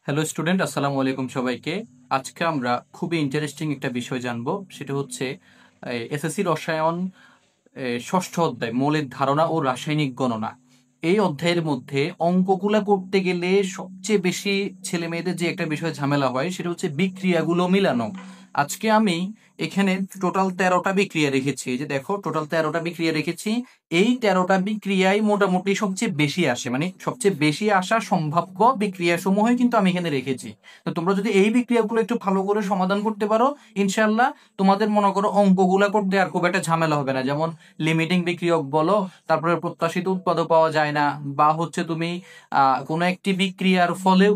Hello student, আসসালামু আলাইকুম সবাইকে। আজকে আমরা খুবই ইন্টারেস্টিং একটা বিষয় জানবো, সেটা হচ্ছে এসএসসি রসায়ন ষষ্ঠ অধ্যায় মৌলের ধারণা ও রাসায়নিক গণনা। এই অধ্যায়ের মধ্যে অঙ্কগুলা করতে গেলে সবচেয়ে বেশি ছেলে মেয়েদের যে একটা বিষয় ঝামেলা হয় সেটা হচ্ছে বিক্রিয়াগুলো মিলানো। আজকে আমি এখানে টোটাল 13টা বিক্রিয়া রেখেছি। এই যে দেখো, টোটাল 13টা বিক্রিয়া রেখেছি। এই 13টা বিক্রিয়ায় মোটামুটি সবচেয়ে বেশি আসে, মানে সবচেয়ে বেশি আসা সম্ভাব্য বিক্রিয়া সমূহই কিন্তু আমি এখানে রেখেছি। তো তোমরা যদি এই বিক্রিয়াগুলো একটু ভালো করে সমাধান করতে পারো, ইনশাল্লাহ তোমাদের মনে করো অঙ্কগুলা করতে আর খুব একটা ঝামেলা হবে না। যেমন লিমিটিং বিক্রিয়ক বলো, তারপরে প্রত্যাশিত উৎপাদক পাওয়া যায় না, বা হচ্ছে তুমি কোনো একটি বিক্রিয়ার ফলে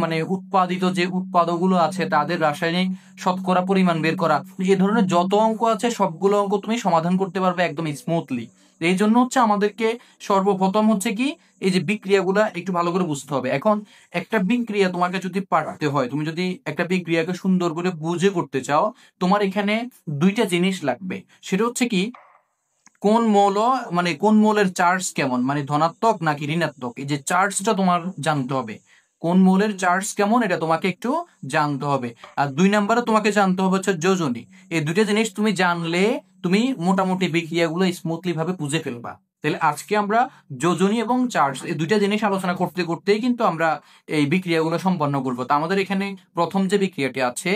মানে উৎপাদিত যে উৎপাদকগুলো আছে তাদের রাসায়নিক শতকরা পরিমাণ বের করা, এই ধরনের যত অঙ্ক আছে সবগুলো অঙ্ক তুমি সমাধান করতে পারবে একদম স্মুথলি। এই জন্য হচ্ছে আমাদেরকে সর্বপ্রথম হচ্ছে কি, এই যে বিক্রিয়াগুলা একটু ভালো করে বুঝতে হবে। এখন একটা বিক্রিয়া তোমাকে যদি পারতে হয়, তুমি যদি একটা বিক্রিয়াকে সুন্দর করে বুঝে করতে চাও, তোমার এখানে দুইটা জিনিস লাগবে। সেটা হচ্ছে কি, কোন মৌল, মানে কোন মৌলের চার্জ কেমন, মানে ধনাত্মক নাকি ঋণাত্মক, এই যে চার্জটা তোমার জানতে হবে। কোন মৌলের চার্জ কেমন এটা তোমাকে একটু জানতে হবে। আর দুই নম্বরে তোমাকে জানতে হবে হচ্ছে যোজনী। এই দুইটা জিনিস তুমি জানলে তুমি মোটামুটি বিক্রিয়াগুলো স্মুথলি ভাবে বুঝে ফেলবা। তাহলে আজকে আমরা যোজনী এবং চার্জ এই দুইটা জিনিস আলোচনা করতে করতেই কিন্তু আমরা এই বিক্রিয়াগুলো সম্পন্ন করবো। তো আমাদের এখানে প্রথম যে বিক্রিয়াটি আছে,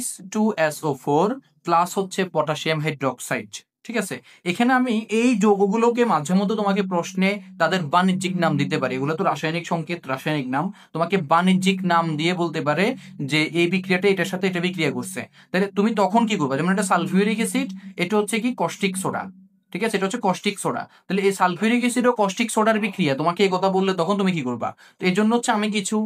H2SO4 প্লাস হচ্ছে পটাশিয়াম হাইড্রোক্সাইড। ঠিক আছে, এখানে আমি এই যৌগগুলোকে মাঝে মধ্যে তোমাকে প্রশ্নে তাদের বাণিজ্যিক নাম দিতে পারি। এগুলো তো রাসায়নিক সংকেত, রাসায়নিক নাম। তোমাকে বাণিজ্যিক নাম দিয়ে বলতে পারে যে এই বিক্রিয়াটা এটার সাথে এটা বিক্রিয়া করছে। তাহলে তুমি তখন কি করবে? যেমন এটা সালফিউরিক অ্যাসিড, এটা হচ্ছে কি কস্টিক সোডা। ঠিক আছে, এটা হচ্ছে কস্টিক সোডা। তাহলে এই সালফিউরিক অ্যাসিড ও কস্টিক সোডার বিক্রিয়া, তোমাকে এই কথা বললে তখন তুমি কি করবা? তো এই জন্য হচ্ছে আমি কিছু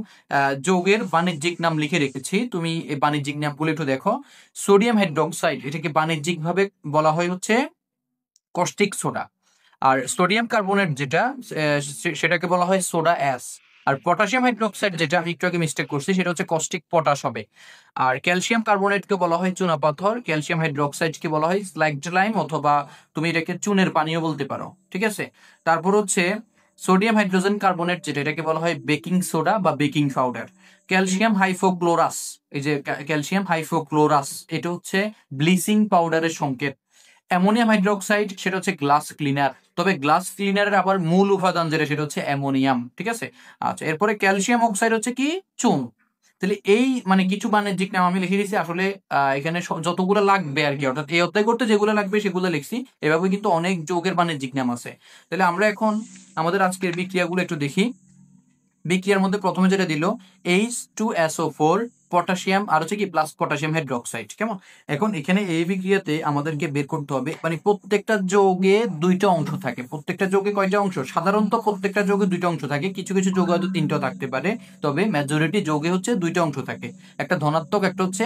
যৌগের বাণিজ্যিক নাম লিখে রেখেছি, তুমি এই বাণিজ্যিক নামগুলো একটু দেখো। সোডিয়াম হাইড্রোক্সাইড, এটাকে বাণিজ্যিক ভাবে বলা হয় হচ্ছে কস্টিক সোডা। আর সোডিয়াম কার্বনেট যেটা, সেটাকে বলা হয় সোডা অ্যাশ। আর পটাশিয়াম হাইড্রোক্সাইড, যেটা আমি একটু আগে মিস্টেক করছি, সেটা হচ্ছে কস্টিক পটাশ হবে। আর ক্যালসিয়াম কার্বনেটকে বলা হয় চুনা পাথর, ক্যালসিয়াম হাইড্রোক্সাইডকে বলা হয় স্লাইড লাইম, অথবা তুমি এটাকে চুনের পানিও বলতে পারো। ঠিক আছে, তারপর হচ্ছে সোডিয়াম হাইড্রোজেন কার্বনেট, যেটা এটাকে বলা হয় বেকিং সোডা বা বেকিং পাউডার। ক্যালসিয়াম হাইফোক্লোরাস, এই যে ক্যালসিয়াম হাইফোক্লোরাস, এটা হচ্ছে ব্লিচিং পাউডারের সংকেত। অ্যামোনিয়াম হাইড্রোক্সাইড, সেটা হচ্ছে গ্লাস ক্লিনার। তবে গ্লাস ক্লিনারের আবার মূল উপাদান যেটা, সেটা হচ্ছে অ্যামোনিয়াম। ঠিক আছে, আচ্ছা, এরপরে ক্যালসিয়াম অক্সাইড হচ্ছে কি চুন। তাহলে এই মানে কিছু বাণিজ্যিক নাম আমি লিখে দিয়েছি। আসলে এখানে যতগুলো লাগবে আর কি, অর্থাৎ এই অধ্যায় করতে যেগুলো লাগবে সেগুলো লিখছি। এভাবে কিন্তু অনেক যৌগের বাণিজ্যিক নাম আছে। তাহলে আমরা এখন আমাদের আজকের বিক্রিয়াগুলো একটু দেখি। বিক্রিয়ার মধ্যে প্রথমে যেটা দিল H2SO4 পটাশিয়াম আর হচ্ছে কি প্লাস পটাশিয়াম হাইড্রোক্সাইড। কেমন? এখন এখানে এই বিক্রিয়াতে আমাদেরকে বের করতে হবে, মানে প্রত্যেকটা যৌগে দুইটা অংশ থাকে। প্রত্যেকটা যৌগে কয়টা অংশ? সাধারণত প্রত্যেকটা যৌগে দুইটা অংশ থাকে, কিছু কিছু যৌগে হয়তো তিনটা থাকতে পারে, তবে মেজরিটি যৌগে হচ্ছে দুইটা অংশ থাকে, একটা ধনাত্মক একটা হচ্ছে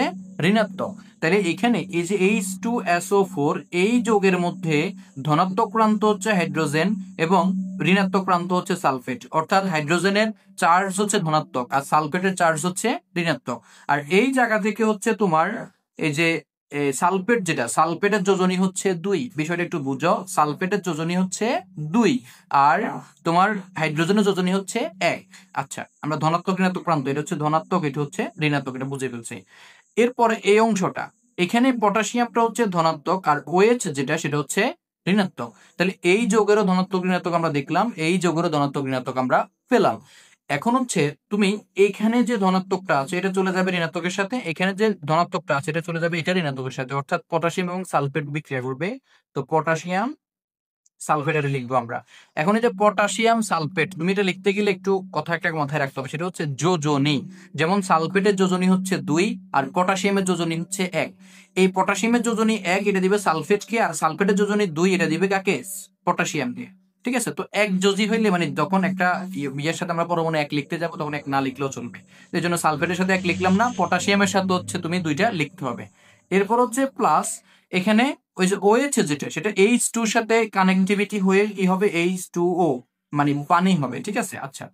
ঋণাত্মক। তাহলে এখানে এই যে H2SO4, এই যৌগের মধ্যে ধনাত্মক প্রান্ত হচ্ছে হাইড্রোজেন এবং ঋণাত্মক প্রান্ত হচ্ছে সালফেট। অর্থাৎ হাইড্রোজেনের চার্জ হচ্ছে ধনাত্মক আর সালফেটের চার্জ হচ্ছে ঋণাত্মক। আর এই জায়গা থেকে হচ্ছে তোমার এই যে সালফেট, যেটা সালফেটের যোজনী হচ্ছে 2, বিষয়টা একটু বুঝো। সালফেটের যোজনী হচ্ছে 2 আর তোমার হাইড্রোজেনের যোজনী হচ্ছে 1। আচ্ছা, আমরা ধনাত্মক ঋণাত্মক প্রান্ত, এটা হচ্ছে ধনাত্মক, এটা হচ্ছে ঋণাত্মক, এটা বুঝে ফেলছি। এরপরে এই অংশটা, এখানে পটাশিয়ামটা হচ্ছে ধনাত্মক আর OH যেটা, সেটা হচ্ছে ঋণাত্মক। তাহলে এই যৌগেরও ধনাত্মক ঋণাত্মক আমরা দেখলাম, এই যৌগেরও ধনাত্মক ঋণাত্মক আমরা পেলাম। এখন হচ্ছে তুমি এখানে যে ধনাত্মকটা আছে এটা চলে যাবে ঋণাত্মকের সাথে, এখানে যে ধনাত্মকটা আছে এটা চলে যাবে এটা ঋণাত্মকের সাথে, অর্থাৎ পটাশিয়াম এবং সালফেট বিক্রিয়া করবে। তো পটাশিয়াম সালফেট এটা লিখবো আমরা। এখন এই যে পটাশিয়াম সালফেট, তুমি এটা লিখতে গেলে একটু কথা একটা মাথায় রাখতে হবে, সেটা হচ্ছে যোজনী। যেমন সালফেটের যোজনী হচ্ছে 2 আর পটাশিয়ামের যোজনী হচ্ছে 1। এই পটাশিয়ামের যোজনী 1 এটা দিবে সালফেটকে, আর সালফেটের যোজনী 2 এটা দিবে কাকে? পটাশিয়ামকে। ঠিক আছে, তো এক যোজি হইলে মানে যখন একটা ইয়ের সাথে আমরা পরমাণু 1 লিখতে যাবো তখন 1 না লিখলেও চলবে। এই জন্য সালফেটের সাথে 1 লিখলাম না, পটাশিয়ামের সাথে হচ্ছে তুমি 2টা লিখতে হবে। এরপর হচ্ছে প্লাস, এখানে ওই যে OH যেটা, সেটা H2 সাথে কানেক্টিভিটি হয়ে কি হবে? H2O, মানে পানি হবে। ঠিক আছে, আচ্ছা,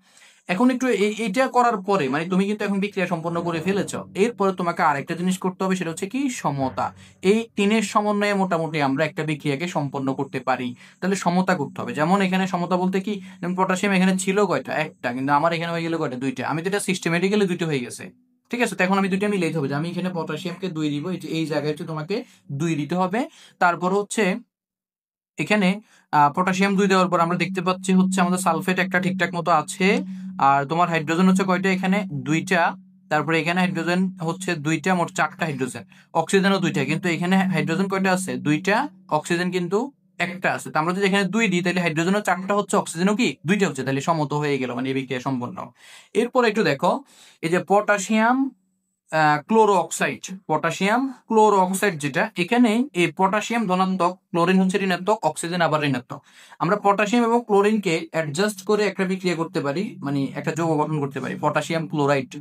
এখন একটু এইটা করার পরে মানে তুমি কিন্তু এখন বিক্রিয়া সম্পন্ন করে ফেলেছো, এরপরে তোমাকে আরেকটা জিনিস করতে হবে, সেটা হচ্ছে কি সমতা। এই তিনের সমন্বয়ে মোটামুটি আমরা একটা বিক্রিয়াকে সম্পন্ন করতে পারি। তাহলে সমতা করতে হবে। যেমন এখানে সমতা বলতে কি, যেমন পটাশিয়াম এখানে ছিল কয়টা, একটা, কিন্তু আমার এখানে হয়ে গেল কয়টা, দুইটা। আমি তো এটা সিস্টেমেটিক্যালি দুইটা হয়ে গেছে, ঠিক আছে। তো এখন আমি দুইটা মিলাইতে হবে, যে আমি এখানে পটাশিয়ামকে 2 দিব, এই জায়গায় হচ্ছে তোমাকে 2 দিতে হবে। তারপর হচ্ছে এখানে পটাশিয়াম 2 দেওয়ার পর আমরা দেখতে পাচ্ছি হচ্ছে আমাদের সালফেট একটা ঠিকঠাক মতো আছে। আর তোমার হাইড্রোজেন হচ্ছে কয়টা, এখানে 2টা। তারপরে এখানে হাইড্রোজেন হচ্ছে 2টা, মোট 4টা হাইড্রোজেন। অক্সিজেনও 2টা, কিন্তু এখানে হাইড্রোজেন কয়টা আছে, 2টা। অক্সিজেন কিন্তু একটা আছে। তো আমরা যদি এখানে 2 দিই, তাহলে হাইড্রোজেনও 4টা হচ্ছে, অক্সিজেনও কি 2টা হচ্ছে, তাহলে সমত হয়ে গেল, মানে এই বিক্রিয়া সম্পন্ন। এরপর একটু দেখো, এই যে potassium chloro oxide, potassium chloro oxide যেটা, এখানে এই পটাশিয়াম ধনাত্মক, ক্লোরিন হচ্ছে ঋণাত্মক, অক্সিজেন আবার ঋণাত্মক। আমরা পটাশিয়াম এবং ক্লোরিনকে অ্যাডজাস্ট করে একটা বিক্রিয়া করতে পারি, মানে একটা যৌগ গঠন করতে পারি, পটাশিয়াম ক্লোরাইড,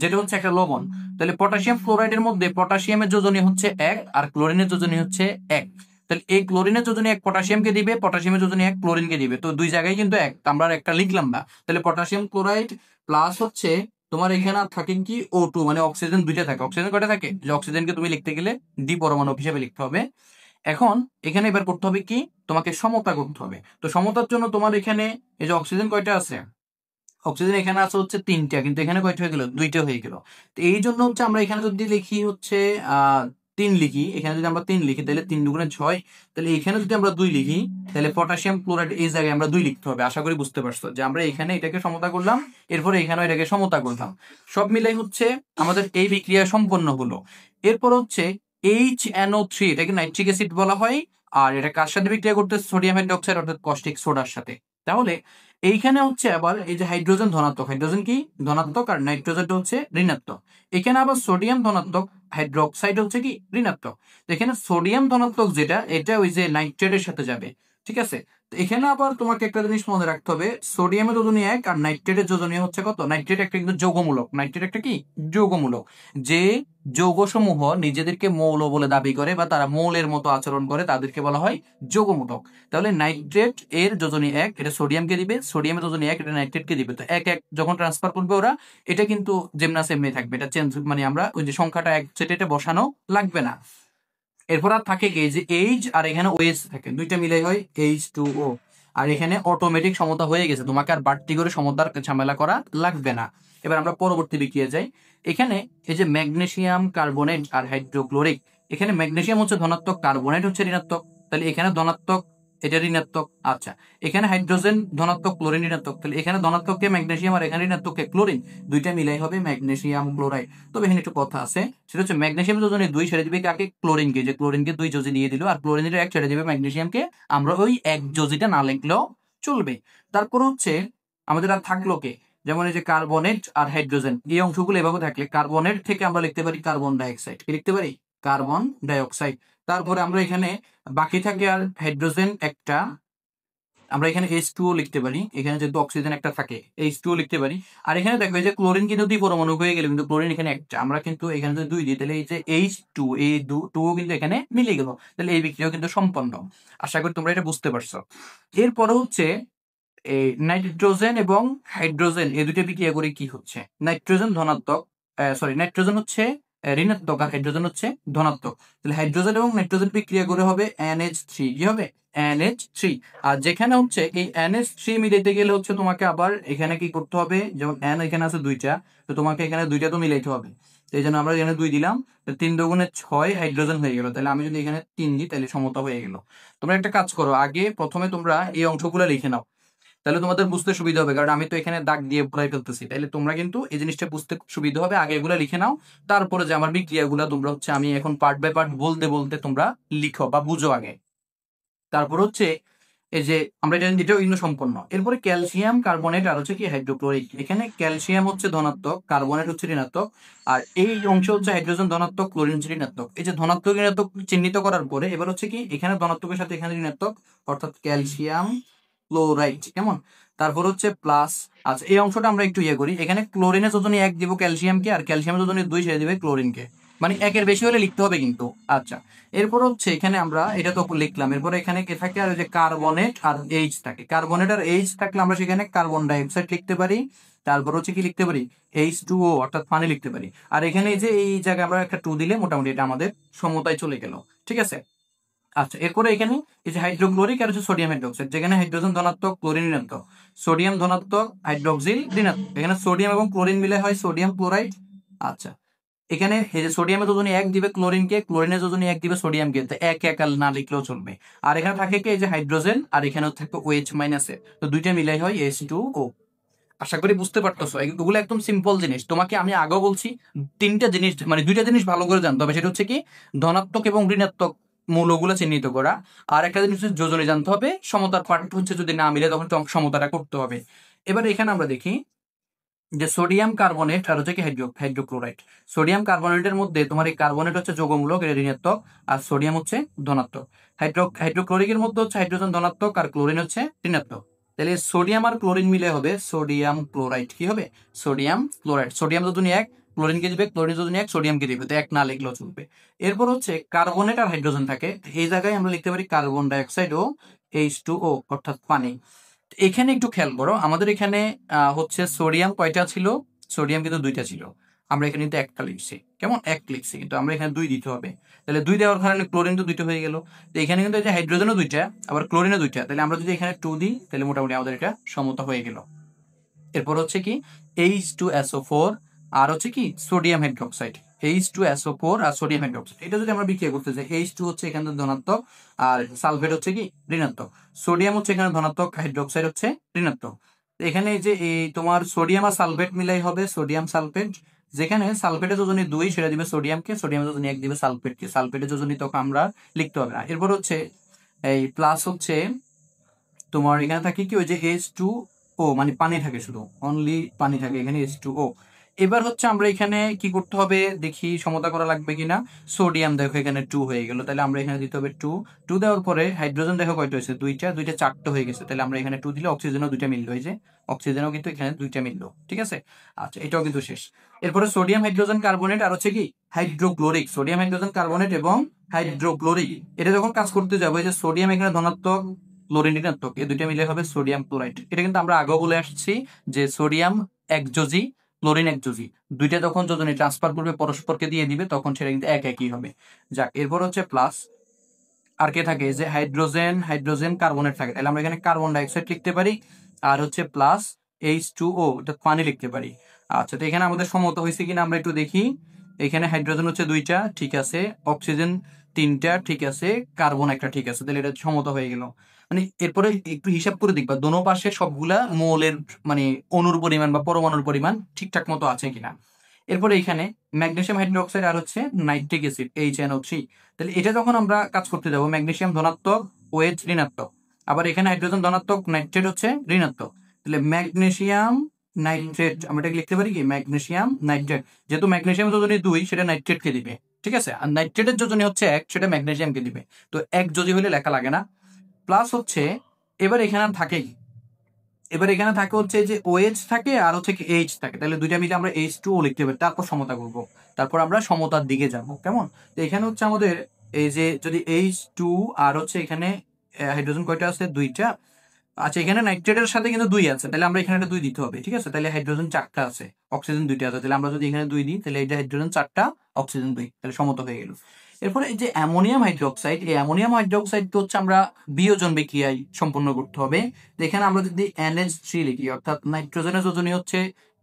যেটা হচ্ছে একটা লবণ। তাহলে পটাশিয়াম ক্লোরাইডের মধ্যে পটাশিয়ামের যোজনী হচ্ছে 1 আর ক্লোরিনের যোজনী হচ্ছে 1। তাহলে এই ক্লোরিনের যোজনী 1 পটাশিয়ামকে দিবে, পটাশিয়ামের যোজনী 1 ক্লোরিনকে দিবে। তো দুই জায়গায় কিন্তু 1, আমরা একটা লিখলাম না। তাহলে পটাশিয়াম ক্লোরাইড প্লাস হচ্ছে তোমার এখানে থাকে কি O2, মানে অক্সিজেন 2টা থাকে। অক্সিজেন কয়টা থাকে, যে অক্সিজেনকে তুমি লিখতে গেলে দ্বি পরমাণু হিসেবে লিখতে হবে। এখন এখানে এবার করতে হবে কি, তোমাকে সমতা করতে হবে। তো সমতার জন্য তোমার এখানে এই যে অক্সিজেন কয়টা আছে, অক্সিজেন এখানে আছে হচ্ছে 3টা, কিন্তু এখানে কয়টা হয়ে গেল, 2টা হয়ে গেল। তো এই জন্য হচ্ছে আমরা এখানে যদি লিখি হচ্ছে 3 লিখি, এখানে যদি আমরা 3 লিখি, তাহলে 3 দুগুণে 6। তাহলে এখানে যদি আমরা 2 লিখি, তাহলে পটাশিয়াম ক্লোরাইড এই জায়গায় আমরা 2 লিখতে হবে। আশা করি বুঝতে পারছো যে আমরা এখানে এটাকে সমতা করলাম, এরপরে এখানে এটাকে সমতা করলাম। সব মিলাই হচ্ছে আমাদের এই বিক্রিয়া সম্পন্ন হলো। এরপর হচ্ছে HNO3, এটাকে নাইট্রিক অ্যাসিড বলা হয়। আর এটা কার সাথে বিক্রিয়া করতে, সোডিয়াম হাইড্রোক্সাইড অর্থাৎ কস্টিক সোডার সাথে। তাহলে এইখানে হচ্ছে আবার এই যে হাইড্রোজেন ধনাত্মক, হাইড্রোজেন কি ধনাত্মক, আর নাইট্রোজেনটা হচ্ছে ঋণাত্মক। এখানে আবার সোডিয়াম ধনাত্মক, হাইড্রোক্সাইড হচ্ছে কি ঋণাত্মক। তো এখানে সোডিয়াম ধনাত্মক যেটা, এটা ওই যে নাইট্রেটের সাথে যাবে, ঠিক আছে। তো এখানে আবার তোমাকে একটা জিনিস মনে রাখতে হবে, সোডিয়ামের যোজনী 1 আর নাইট্রেটের যোজনী হচ্ছে কত, নাইট্রেট একটা কিন্তু যৌগমূলক, নাইট্রেট একটা কি যৌগমূলক। যে যৌগসমূহ নিজেদেরকে মৌল বলে দাবি করে বা তারা মৌলের মতো আচরণ করে, তাদেরকে বলা হয় যৌগমূলক। তাহলে নাইট্রেট এর যোজনী 1, এটা সোডিয়ামকে দিবে, সোডিয়ামের যোজনী 1, এটা নাইট্রেটকে দিবে। তো 1 1 যখন ট্রান্সফার করবে ওরা, এটা কিন্তু যেমনা সেমনি থাকবে, এটা চেঞ্জ, মানে আমরা ওই যে সংখ্যাটা 1 সেটে বসানো লাগবে না। এরপর আর থাকে কি, যে এইচ আর এখানে ওএস থাকে, দুইটা মিলাই হয় H2O। আর এখানে অটোমেটিক সমতা হয়ে গেছে, তোমাকে আর বাড়তি করে সমতার ঝামেলা করা লাগবে না। এবার আমরা পরবর্তী বিক্রিয়া যাই। এখানে এই যে ম্যাগনেসিয়াম কার্বনেট আর হাইড্রোক্লোরিক, এখানে ম্যাগনেসিয়াম হচ্ছে ধনাত্মক, কার্বনেট হচ্ছে ঋণাত্মক। তাহলে এখানে ধনাত্মক, এটা ঋণাত্মক। আচ্ছা, এখানে হাইড্রোজেন ধনাত্মক, ক্লোরিন ঋণাত্মক। তাহলে এখানে ধনাত্মককে ম্যাগনেসিয়াম আর এখানে ঋণাত্মককে ক্লোরিন, দুইটা মিলাই হবে ম্যাগনেসিয়াম ক্লোরাইড। তবে এখানে একটু কথা আছে, সেটা হচ্ছে ম্যাগনেসিয়াম যোজনী 2 ছেড়ে দিবে কাকে, ক্লোরিনকে, যে ক্লোরিনকে 2 যোজি দিয়ে দিল, আর ক্লোরিনের 1 ছেড়ে দিবে ম্যাগনেসিয়ামকে। আমরা ওই 1 যোজিটা না লিখলেও চলবে। তারপর হচ্ছে আমাদের আর থাকলো কে, যেমন এই যে কার্বনেট আর হাইড্রোজেন, এই অংশগুলো এভাবে থাকলে কার্বনেট থেকে আমরা লিখতে পারি কার্বন ডাইঅক্সাইড, কি লিখতে পারি, কার্বন ডাইঅক্সাইড। তারপরে আমরা এখানে বাকি থাকে আর হাইড্রোজেন একটা, আমরা এখানে H2O লিখতে পারি, এখানে যেহেতু অক্সিজেন একটা থাকে H2O লিখতে পারি। আর এখানে দেখো এই যে ক্লোরিন কিন্তু 2 পরমাণু হয়ে গেল, কিন্তু ক্লোরিন এখানে একটা, আমরা কিন্তু এখানে যদি 2 দিই, তাহলে এই যে H2, এই 2 কিন্তু এখানে মিলে গেল। তাহলে এই বিক্রিয়া কিন্তু সম্পন্ন। আশা করি তোমরা এটা বুঝতে পারছো। এরপরে হচ্ছে এই নাইট্রোজেন এবং হাইড্রোজেন, এই দুটো বিক্রিয়া করে কি হচ্ছে, নাইট্রোজেন ধনাত্মক, সরি নাইট্রোজেন হচ্ছে ঋণাত্মক আর হাইড্রোজেন হচ্ছে ধনাত্মক। তাহলে হাইড্রোজেন এবং নাইট্রোজেন বিক্রিয়া করে হবে NH3, কি হবে NH3। আর যেখানে হচ্ছে এই NH3 মিলাইতে গেলে হচ্ছে তোমাকে আবার এখানে কি করতে হবে, যেমন N এখানে আছে 2টা, তো তোমাকে এখানে 2টা তো মিলাইতে হবে। তো এই জন্য আমরা এখানে 2 দিলাম, 3 দুগুণে 6 হাইড্রোজেন হয়ে গেল। তাহলে আমি যদি এখানে 3 দিই, তাহলে সমতা হয়ে গেল। তোমরা একটা কাজ করো, আগে প্রথমে তোমরা এই অংশগুলো লিখে নাও, তাহলে তোমাদের বুঝতে সুবিধা হবে, কারণ আমি তো এখানে দাগ দিয়ে পুরাই ফেলতেছি। তাহলে তোমরা কিন্তু এই জিনিসটা বুঝতে সুবিধা হবে, আগে এগুলা লিখে নাও। তারপরে যে আমার বিক্রিয়াগুলা তোমরা হচ্ছে আমি এখন পার্ট বাই পার্ট বলতে বলতে তোমরা লিখো বা বুঝো আগে। তারপর হচ্ছে এই যে আমরা এটা যেটা ইন্দ্র সম্পন্ন। এরপরে ক্যালসিয়াম কার্বনেট আর হচ্ছে কি হাইড্রোক্লোরিক, এখানে ক্যালসিয়াম হচ্ছে ধনাত্মক, কার্বনেট হচ্ছে ঋণাত্মক, আর এই অংশ হচ্ছে হাইড্রোজেন ধনাত্মক, ক্লোরিন হচ্ছে ঋণাত্মক। এই যে ধনাত্মক ঋণাত্মক চিহ্নিত করার পরে এবার হচ্ছে কি, এখানে ধনাত্মকের সাথে এখানে ঋণাত্মক, অর্থাৎ ক্যালসিয়াম ক্লোরাইড, কেমন। তারপর হচ্ছে প্লাস। আচ্ছা, এই অংশটা আমরা একটু ইয়ে করি, এখানে ক্লোরিনের যোজনী 1 দিব ক্যালসিয়ামকে, আর ক্যালসিয়ামের যোজনী 2 ছেড়ে দিবে ক্লোরিনকে, মানে একের বেশি হলে লিখতে হবে কিন্তু। আচ্ছা, এরপর হচ্ছে এখানে আমরা এটা তো লিখলাম, এরপর এখানে কি থাকে, আর যে কার্বনেট আর এইচ থাকে, কার্বনেট আর এইচ থাকলে আমরা সেখানে কার্বন ডাইঅক্সাইড লিখতে পারি, তারপর হচ্ছে কি লিখতে পারি, H2O অর্থাৎ পানি লিখতে পারি। আর এখানে এই যে এই জায়গায় আমরা একটা 2 দিলে মোটামুটি এটা আমাদের সমতায় চলে গেল, ঠিক আছে। আচ্ছা, এরপরে এখানে এই যে হাইড্রোক্লোরিক আর হচ্ছে সোডিয়াম হাইড্রোক্সাইড, যেখানে হাইড্রোজেন ধনাত্মক, ক্লোরিন ঋণাত্মক, সোডিয়াম ধনাত্মক, হাইড্রোক্সিল ঋণাত্মক, এখানে সোডিয়াম এবং ক্লোরিন মিলে হয় সোডিয়াম ক্লোরাইড। আচ্ছা, এখানে এই যে সোডিয়ামের যোজনী 1 দিবে ক্লোরিনকে, ক্লোরিনের যোজনী 1 দিবে সোডিয়ামকে, তো এক এক আর না লিখলেও চলবে। আর এখানে থাকে কি এই যে হাইড্রোজেন, আর এখানেও থাকে OH মাইনাসে, তো দুইটা মিলাই হয় H2O। আশা করি বুঝতে পারতেছো, এগুলো একদম সিম্পল জিনিস। তোমাকে আমি আগেও বলছি তিনটা জিনিস, মানে দুইটা জিনিস ভালো করে জানতে হবে, সেটা হচ্ছে কি ধনাত্মক এবং ঋণাত্মক মৌলগুলো চিহ্নিত করা, আর একটা জিনিস হচ্ছে যোজনী জানতে হবে, সমতার পার্ট হচ্ছে যদি না মিলে তখন সমতাটা করতে হবে। এবার এখানে আমরা দেখি যে সোডিয়াম কার্বনেট আর হচ্ছে কি হাইড্রোক্লোরাইড। সোডিয়াম কার্বনেটের মধ্যে তোমার এই কার্বনেট হচ্ছে যৌগমূলক, এটা ঋণাত্মক, আর সোডিয়াম হচ্ছে ধনাত্মক। হাইড্রোক্লোরিকের মধ্যে হচ্ছে হাইড্রোজেন ধনাত্মক আর ক্লোরিন হচ্ছে ঋণাত্মক। তাহলে সোডিয়াম আর ক্লোরিন মিলে হবে সোডিয়াম ক্লোরাইড। কি হবে? Sodium chloride. সোডিয়াম যদি 1, ক্লোরিনকে দিবে, ক্লোরিন যদি 1, সোডিয়ামকে দিবে, তো 1 না লিখলেও চলবে। এরপর হচ্ছে কার্বনেট আর হাইড্রোজেন থাকে, এই জায়গায় আমরা লিখতে পারি কার্বন ডাইঅক্সাইড ও H2O অর্থাৎ পানি। এখানে একটু খেয়াল করো, আমাদের এখানে হচ্ছে সোডিয়াম কয়টা ছিল? সোডিয়াম কিন্তু 2টা ছিল, আমরা এখানে কিন্তু 1টা লিখছি, কেমন 1 লিখছি, কিন্তু আমরা এখানে 2 দিতে হবে। তাহলে 2 দেওয়ার কারণে ক্লোরিন তো 2টা হয়ে গেল। তো এখানে কিন্তু এই যে হাইড্রোজেনও 2টা, আবার ক্লোরিনও 2টা, তাহলে আমরা যদি এখানে 2 দিই তাহলে মোটামুটি আমাদের এটা সমতা হয়ে গেল। এরপর হচ্ছে কি H2SO4 আর হচ্ছে কি সোডিয়াম হাইড্রোক্সাইড। H2SO4 আর সোডিয়াম হাইড্রোক্সাইড, এটা যদি আমরা বিক্রিয়া করতে চাই, H2 হচ্ছে এখানে ধনাত্মক আর সালফেট হচ্ছে কি ঋণাত্মক, সোডিয়াম হচ্ছে এখানে ধনাত্মক, হাইড্রোক্সাইড হচ্ছে ঋণাত্মক। এখানে এই যে এই তোমার সোডিয়াম আর সালফেট মিলাই হবে সোডিয়াম সালফেট, যেখানে সালফেটের যোজনী 2 সেটা দিবে সোডিয়ামকে, সোডিয়ামের যোজনী 1 দিবে সালফেটকে, সালফেটের যোজনী তখন আমরা লিখতে হবে না। এরপর হচ্ছে এই প্লাস হচ্ছে তোমার এখানে থাকে কি ওই যে H2O, মানে পানি থাকে, শুধু অনলি পানি থাকে এখানে H2O। এবার হচ্ছে আমরা এখানে কি করতে হবে দেখি, সমতা করা লাগবে কিনা। সোডিয়াম দেখো এখানে 2 হয়ে গেল, তাহলে আমরা এখানে দিতে হবে 2। 2 দেওয়ার পরে হাইড্রোজেন দেখো কয়টা হয়েছে, 2টা, 2টা 4টা হয়ে গেছে, তাহলে আমরা এখানে 2 দিলে অক্সিজেনও 2টা মিললো, এই যে অক্সিজেনও কিন্তু এখানে 2টা মিললো, ঠিক আছে। আচ্ছা, এটাও কিন্তু শেষ। এরপরে সোডিয়াম হাইড্রোজেন কার্বনেট আর হচ্ছে কি হাইড্রোক্লোরিক, সোডিয়াম হাইড্রোজেন কার্বনেট এবং হাইড্রোক্লোরিক, এটা যখন কাজ করতে যাবো, এই যে সোডিয়াম এখানে ধনাত্মক, ক্লোরিন ঋণাত্মক, এই দুইটা মিলে হবে সোডিয়াম ক্লোরাইড। এটা কিন্তু আমরা আগেও বলে আসছি যে সোডিয়াম একযোজি, ক্লোরিন একযোজি, দুইটা যখন যোজনী ট্রান্সফার করবে পরস্পরকে দিয়ে দিবে তখন সেটা কিন্তু এক একই হবে। যাক, এরপর হচ্ছে প্লাস, আর কে থাকে যে হাইড্রোজেন, হাইড্রোজেন কার্বনেট থাকে, তাহলে আমরা এখানে কার্বন ডাইঅক্সাইড লিখতে পারি, আর হচ্ছে প্লাস H2O, এটা পানি লিখতে পারি। আচ্ছা, তো এখানে আমাদের সমতা হয়েছে কিনা আমরা একটু দেখি। এখানে হাইড্রোজেন হচ্ছে 2টা, ঠিক আছে, অক্সিজেন 3টা, ঠিক আছে, কার্বন 1টা, ঠিক আছে, তাহলে এটা সমতা হয়ে গেল। মানে এরপরে একটু হিসাব করে দেখবা দোনো পাশে সবগুলা মোলের মানে অণুর পরিমাণ বা পরমাণুর পরিমাণ ঠিকঠাক মতো আছে কিনা। এরপরে এখানে ম্যাগনেসিয়াম হাইড্রোক্সাইড আর হচ্ছে নাইট্রিক অ্যাসিড HNO3, তাহলে এটা যখন আমরা কাজ করতে যাবো, ম্যাগনেসিয়াম ধনাত্মক, OH ঋণাত্মক, আবার এখানে হাইড্রোজেন ধনাত্মক, নাইট্রেট হচ্ছে ঋণাত্মক, তাহলে ম্যাগনেসিয়াম নাইট্রেট আমরা এটাকে লিখতে পারি কি ম্যাগনেসিয়াম নাইট্রেট, যেহেতু ম্যাগনেসিয়াম যোজনী 2 সেটা নাইট্রেটকে দিবে, ঠিক আছে, আর নাইট্রেটের যোজনী হচ্ছে 1 সেটা ম্যাগনেসিয়ামকে দিবে, তো এক যদি হলে লেখা লাগে না। প্লাস হচ্ছে এবার এখানে থাকে কি, এবার এখানে থাকে হচ্ছে যে OH থাকে আর হচ্ছে কি H থাকে, তাহলে দুইটা মিলে আমরা H2O লিখতে পারি, তারপর সমতা করব, তারপর আমরা সমতার দিকে যাব, কেমন। তো এখানে হচ্ছে আমাদের এই যে যদি H2 আর হচ্ছে এখানে হাইড্রোজেন কয়টা আছে, 2টা। আচ্ছা, এখানে নাইট্রেটের সাথে কিন্তু 2 আছে, তাহলে আমরা এখানে একটা 2 দিতে হবে, ঠিক আছে, তাহলে হাইড্রোজেন 4টা আছে, অক্সিজেন 2টা আছে, তাহলে আমরা যদি এখানে 2 দিই তাহলে এটা হাইড্রোজেন 4টা, অক্সিজেন 2, তাহলে সমতা হয়ে গেল। এরপরে এই যে অ্যামোনিয়াম হাইড্রোক্সাইড, এই অ্যামোনিয়াম হাইড্রোক্সাইড তো হচ্ছে আমরা বিয়োজন বিক্রিয়ায় সম্পন্ন করতে হবে। তো এখানে আমরা যদি NH3 লিখি, অর্থাৎ নাইট্রোজেনের যোজনী হচ্ছে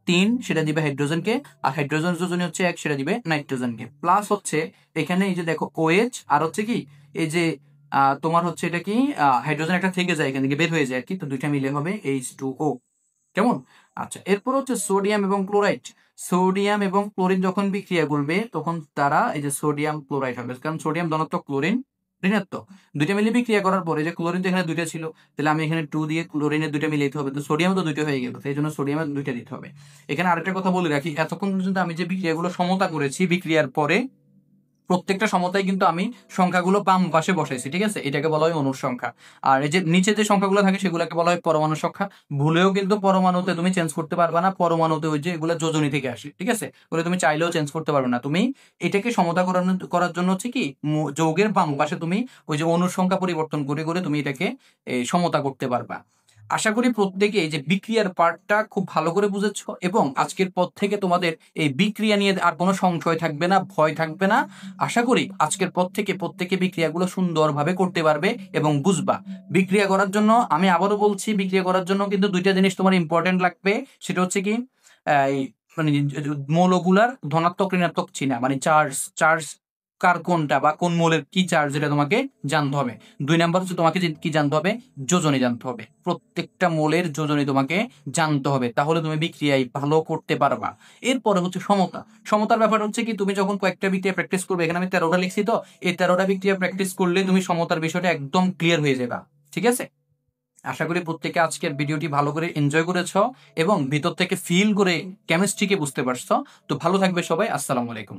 3 সেটা দিবে হাইড্রোজেনকে, আর হাইড্রোজেনের যোজনী হচ্ছে 1 সেটা দিবে নাইট্রোজেনকে। প্লাস হচ্ছে এখানে এই যে দেখো OH আর হচ্ছে কি এই যে তোমার হচ্ছে এটা কি হাইড্রোজেন একটা থেকে যায়, এখান থেকে বের হয়ে যায় আর কি, তো দুইটা মিলে হবে H2O, কেমন। আচ্ছা, এরপর হচ্ছে সোডিয়াম এবং ক্লোরাইড, সোডিয়াম এবং ক্লোরিন যখন বিক্রিয়া করবে তখন তারা এই যে সোডিয়াম ক্লোরাইড হবে, কারণ সোডিয়াম ধনাত্মক, ক্লোরিন ঋণাত্মক, দুইটা মিলে বিক্রিয়া করার পরে যে ক্লোরিন তো এখানে 2টা ছিল, তাহলে আমি এখানে 2 দিয়ে ক্লোরিনের 2টা মিলাইতে হবে, তো সোডিয়াম তো 2টা হয়ে গেল, সেই জন্য সোডিয়ামের 2টা দিতে হবে। এখানে আরেকটা কথা বলে রাখি, এতক্ষণ পর্যন্ত আমি যে বিক্রিয়াগুলো সমতা করেছি বিক্রিয়ার পরে প্রত্যেকটা সমতায় কিন্তু আমি সংখ্যাগুলো বাম পাশে বসাইছি, ঠিক আছে? এটাকে বলা হয় অনুর সংখ্যা। আর এই যে নিচে যে সংখ্যাগুলো থাকে সেগুলোকে বলা হয় পরমাণু সংখ্যা। ভুলেও কিন্তু পরমাণুতে তুমি চেঞ্জ করতে পারবে না, পরমাণুতে ওই যে এগুলো যোজনী থেকে আসে, ঠিক আছে? ওগুলো তুমি চাইলেও চেঞ্জ করতে পারবে না। তুমি এটাকে সমতা করার জন্য হচ্ছে কি, যৌগের বাম পাশে তুমি ওই যে অনুর সংখ্যা পরিবর্তন করে করে তুমি এটাকে সমতা করতে পারবা। আশা করি প্রত্যেকে এই যে বিক্রিয়ার পার্টটা খুব ভালো করে বুঝেছো, এবং আজকের পর থেকে তোমাদের এই বিক্রিয়া নিয়ে আর কোনো সংশয় থাকবে না, ভয় থাকবে না। আশা করি আজকের পর থেকে প্রত্যেকে বিক্রিয়াগুলো সুন্দরভাবে করতে পারবে এবং বুঝবা। বিক্রিয়া করার জন্য আমি আবারও বলছি, বিক্রিয়া করার জন্য কিন্তু দুইটা জিনিস তোমার ইম্পর্টেন্ট লাগবে। সেটা হচ্ছে কি, এই মানে মৌলগুলার ধনাত্মক ঋণাত্মক চিহ্ন, মানে চার্জ চার্জ কার কোনটা বা কোন মৌলের কি চার্জ, এটা তোমাকে জানতে হবে। 2 নাম্বার হচ্ছে তোমাকে কি জানতে হবে, যোজনী জানতে হবে। প্রত্যেকটা মৌলের যোজনী তোমাকে জানতে হবে, তাহলে তুমি বিক্রিয়ায় ভালো করতে পারবা। এরপরে হচ্ছে সমতা। সমতার ব্যাপার হচ্ছে কি, তুমি যখন কয়েকটা বিক্রিয়া প্র্যাকটিস করবে, এখানে আমি 13টা লিখছি, তো এই 13টা বিক্রিয়া প্র্যাকটিস করলে তুমি সমতার বিষয়টা একদম ক্লিয়ার হয়ে যাবে, ঠিক আছে? আশা করি প্রত্যেকে আজকের ভিডিওটি ভালো করে এনজয় করেছো এবং ভিতর থেকে ফিল করে কেমিস্ট্রিকে বুঝতে পারছো। তো ভালো থাকবে সবাই, আসসালামু আলাইকুম।